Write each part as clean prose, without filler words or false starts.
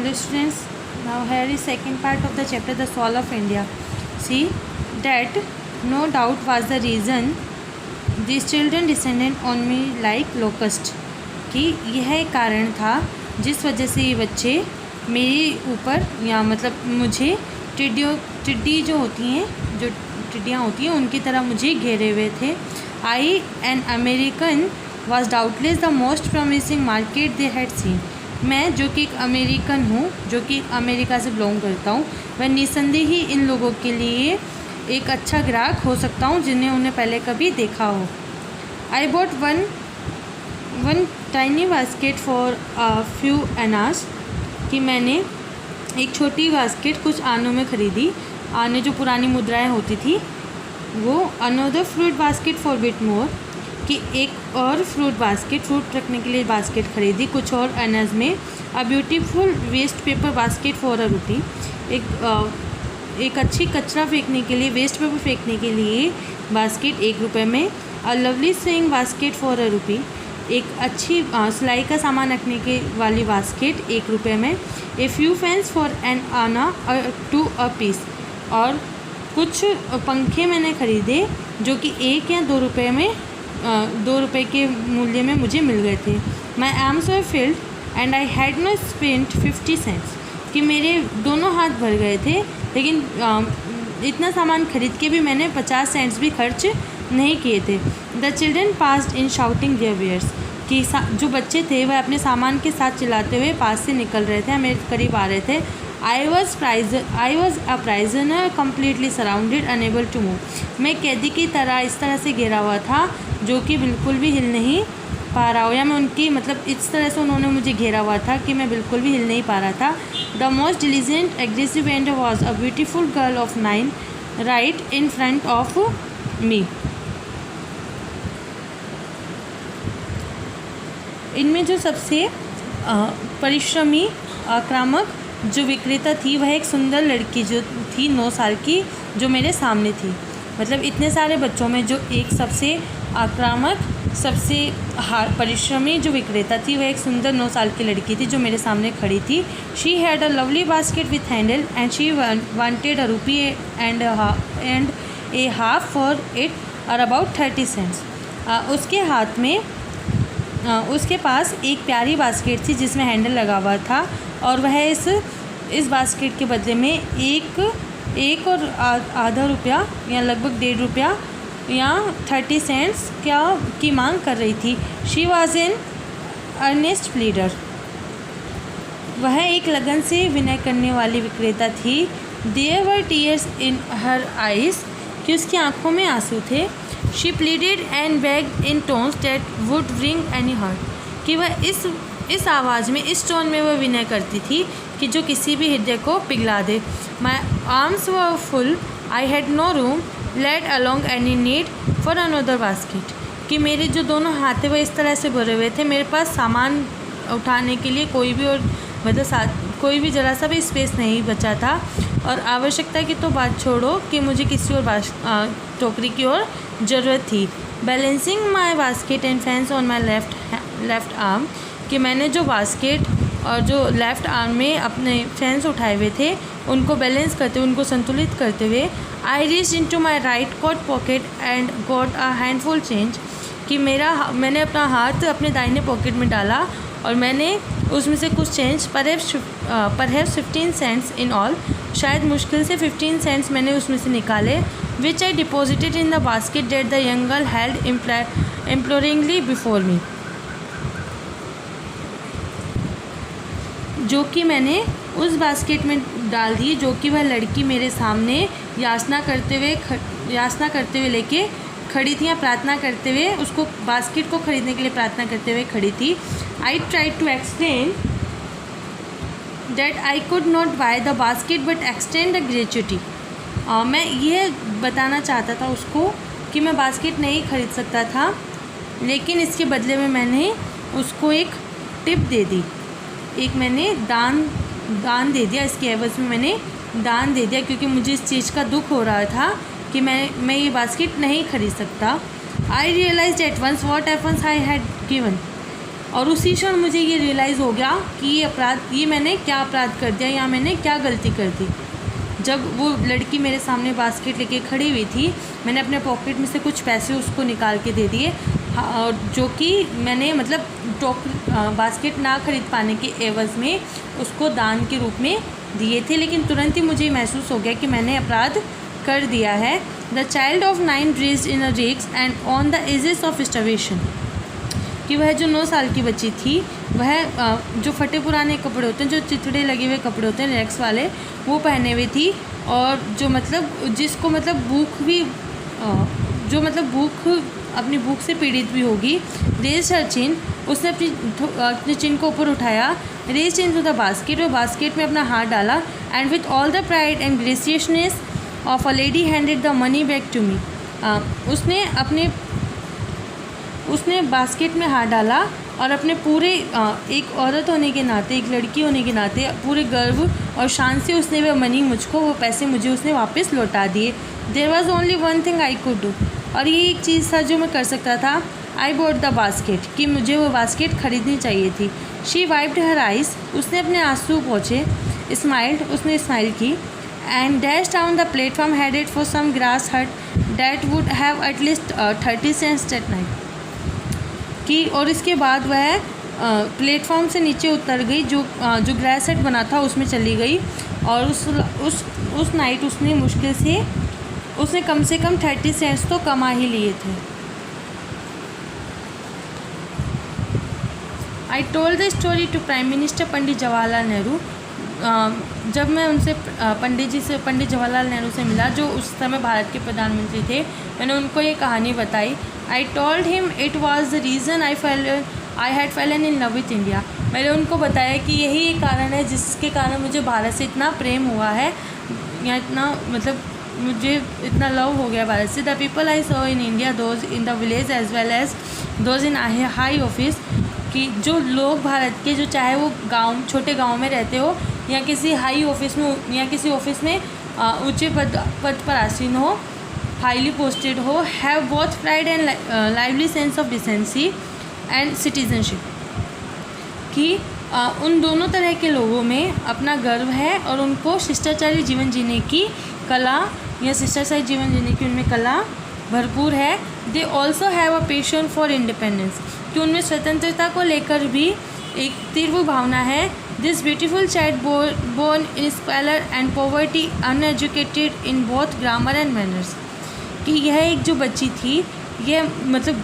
Hello students, now here is second part of the chapter The Soul of India. See that no doubt was the reason these children descended on me like locust, कि यह एक कारण था जिस वजह से ये बच्चे मेरे ऊपर या मतलब मुझे टिड्डी जो होती हैं, जो टिड्डियाँ होती हैं उनकी तरह मुझे घेरे हुए थे. I an American was doubtless the most promising market they had seen. मैं जो कि एक अमेरिकन हूँ, जो कि अमेरिका से बिलोंग करता हूँ, वह निसंदेह ही इन लोगों के लिए एक अच्छा ग्राहक हो सकता हूँ जिन्हें उन्हें पहले कभी देखा हो. I bought one tiny basket for a few annas, कि मैंने एक छोटी बास्केट कुछ आनों में ख़रीदी. आने जो पुरानी मुद्राएं होती थी वो. Another fruit basket for bit more, कि एक और फ्रूट रखने के लिए बास्केट ख़रीदी कुछ और अनज में. A beautiful waste paper basket for a rupee, एक अच्छी कचरा फेंकने के लिए, वेस्ट पेपर फेंकने के लिए बास्केट ₹1 में. A lovely swing basket for a rupee, एक अच्छी सिलाई का सामान रखने के वाली बास्केट ₹1 में. A few fans for an anna to a piece, और कुछ पंखे मैंने ख़रीदे जो कि ₹1 या ₹2 में ₹2 के मूल्य में मुझे मिल गए थे. My arms were filled and I had not spent 50 cents, कि मेरे दोनों हाथ भर गए थे, लेकिन इतना सामान खरीद के भी मैंने 50 सेंट्स भी खर्च नहीं किए थे. The children passed in shouting their wares, कि जो बच्चे थे वह अपने सामान के साथ चिल्लाते हुए पास से निकल रहे थे, मेरे करीब आ रहे थे. I was a prisoner completely surrounded unable to move, मैं कैदी की तरह इस तरह से घिरा हुआ था जो कि बिल्कुल भी हिल नहीं पा रहा हो, या मैं उनकी मतलब इस तरह से उन्होंने मुझे घेरा हुआ था कि मैं बिल्कुल भी हिल नहीं पा रहा था. The most diligent aggressive and was a beautiful girl of 9 right in front of me. इनमें जो सबसे परिश्रमी आक्रामक जो विक्रेता थी वह एक सुंदर लड़की जो थी 9 साल की, जो मेरे सामने थी. मतलब इतने सारे बच्चों में जो एक सबसे आक्रामक, सबसे परिश्रमी जो विक्रेता थी वह एक सुंदर 9 साल की लड़की थी जो मेरे सामने खड़ी थी. She had a lovely basket with handle and she wanted a rupee and A half for it, और अबाउट 30 सेंट्स. उसके हाथ में उसके पास एक प्यारी बास्केट थी जिसमें हैंडल लगा हुआ था, और वह इस बास्केट के बदले में एक और आधा रुपया या लगभग ₹1.5 या 30 सेंट्स की मांग कर रही थी. She was an earnest pleader, वह एक लगन से विनय करने वाली विक्रेता थी. There were tears in her eyes, कि उसकी आंखों में आंसू थे. She pleaded and begged in tones that would bring any heart, कि वह इस आवाज़ में, इस टोन में वह विनय करती थी कि जो किसी भी हृदय को पिघला दे. My arms were full, I had no room let along any need for another basket, कि मेरे जो दोनों हाथ थे वह इस तरह से भरे हुए थे, मेरे पास सामान उठाने के लिए कोई भी और मतलब कोई भी ज़रा सा भी स्पेस नहीं बचा था. और आवश्यकता की तो बात छोड़ो कि मुझे किसी और टोकरी की ओर ज़रूरत थी. Balancing my basket and fans on my left arm, कि मैंने जो बास्केट और जो लेफ़्ट आर्म में अपने फैंस उठाए हुए थे उनको बैलेंस करते हुए, उनको संतुलित करते हुए, I reach in to my right coat pocket and got a handful change, कि मैंने अपना हाथ अपने दाहिने पॉकेट में डाला और मैंने उसमें से कुछ change, perhaps 15 cents in all, शायद मुश्किल से 15 सेंट्स मैंने उसमें से निकाले. Which I deposited in the basket that the young girl held imploringly before me, जो कि मैंने उस बास्केट में डाल दी जो कि वह लड़की मेरे सामने याचना करते हुए लेके खड़ी थी, या प्रार्थना करते हुए उसको बास्केट को ख़रीदने के लिए प्रार्थना करते हुए खड़ी थी. I tried to explain that I could not buy the basket but extend the gratuity, मैं ये बताना चाहता था उसको कि मैं बास्केट नहीं ख़रीद सकता था, लेकिन इसके बदले में मैंने उसको एक टिप दे दी, एक मैंने दान दे दिया. इसके एवज़ में मैंने दान दे दिया, क्योंकि मुझे इस चीज़ का दुख हो रहा था कि मैं ये बास्केट नहीं ख़रीद सकता. I realised at once what efforts I had given, और उसी क्षण मुझे ये रियलाइज़ हो गया कि ये मैंने क्या अपराध कर दिया या मैंने क्या गलती कर दी। जब वो लड़की मेरे सामने बास्केट लेके खड़ी हुई थी, मैंने अपने पॉकेट में से कुछ पैसे उसको निकाल के दे दिए, और जो कि मैंने मतलब बास्केट ना खरीद पाने के एवज़ में उसको दान के रूप में दिए थे। लेकिन तुरंत ही मुझे महसूस हो गया कि मैंने अपराध कर दिया है। The child of 9 raised in a ricks and on the edges of starvation, कि वह जो 9 साल की बच्ची थी, वह जो फटे पुराने कपड़े होते हैं, जो चिथड़े लगे हुए कपड़े होते हैं रैक्स वाले, वो पहने हुए थी, और जो मतलब जिसको मतलब भूख भी जो मतलब अपनी भूख से पीड़ित भी होगी। रेज हर चिन, उसने अपनी चिन को ऊपर उठाया। रेज इनटू द बास्केट, और बास्केट में अपना हाथ डाला। And with all the pride and graciousness of a lady handed the money back to me. उसने बास्केट में हाथ डाला और अपने पूरे एक औरत होने के नाते, एक लड़की होने के नाते पूरे गर्व और शान से उसने वो पैसे मुझे उसने वापस लौटा दिए। There was only one thing I could do, और ये एक चीज़ था जो मैं कर सकता था। आई बॉट द बास्केट, कि मुझे वो बास्केट खरीदनी चाहिए थी। शी वाइप्ड हर आइज़, उसने अपने आंसू पोंछे। स्माइल्ड, उसने स्माइल की। And dash down the platform headed for some grass hut that would have at least 30 cents at night, की। और इसके बाद वह प्लेटफॉर्म से नीचे उतर गई, जो ग्रास हट बना था उसमें चली गई, और उस नाइट उसने कम से कम 30 सेंट्स तो कमा ही लिए थे। I told the story to prime minister Pandit Jawaharlal Nehru. जब मैं उनसे पंडित जवाहरलाल नेहरू से मिला, जो उस समय भारत के प्रधानमंत्री थे, मैंने उनको ये कहानी बताई। I told him it was the reason I had Fallon in love with India. मैंने उनको बताया कि यही एक कारण है जिसके कारण मुझे भारत से इतना प्रेम हुआ है, या इतना मतलब मुझे इतना लव हो गया भारत से। The people I saw in India, those in the village as well as those in high office, कि जो लोग भारत के, जो चाहे वो छोटे गाँव में रहते हो या किसी हाई ऑफिस में या किसी ऑफिस में ऊंचे पद पर आसीन हो, हाईली पोस्टेड हो, have both pride and lively sense of decency and citizenship, कि उन दोनों तरह के लोगों में अपना गर्व है और उनको शिष्टाचारी जीवन जीने की कला या शिष्टाचारी जीवन जीने की उनमें कला भरपूर है। They also have a passion for independence, कि उनमें स्वतंत्रता को लेकर भी एक तीव्र भावना है। This beautiful child born in squalor and poverty, uneducated in both grammar and manners, कि यह एक जो बच्ची थी, यह मतलब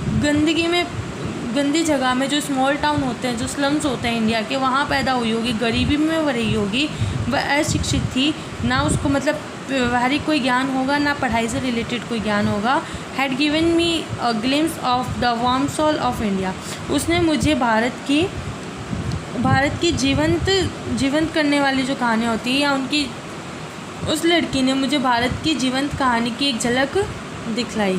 गंदी जगह में, जो स्मॉल टाउन होते हैं, जो स्लम्स होते हैं इंडिया के, वहाँ पैदा हुई होगी, गरीबी में वह रही होगी, वह अशिक्षित थी, ना उसको मतलब व्यवहारिक कोई ज्ञान होगा, ना पढ़ाई से रिलेटेड कोई ज्ञान होगा। Had given me a glimpse of the warm soul of India, उसने मुझे भारत की जीवंत करने वाली जो कहानियाँ होती हैं, या उस लड़की ने मुझे भारत की जीवंत कहानी की एक झलक दिखलाई।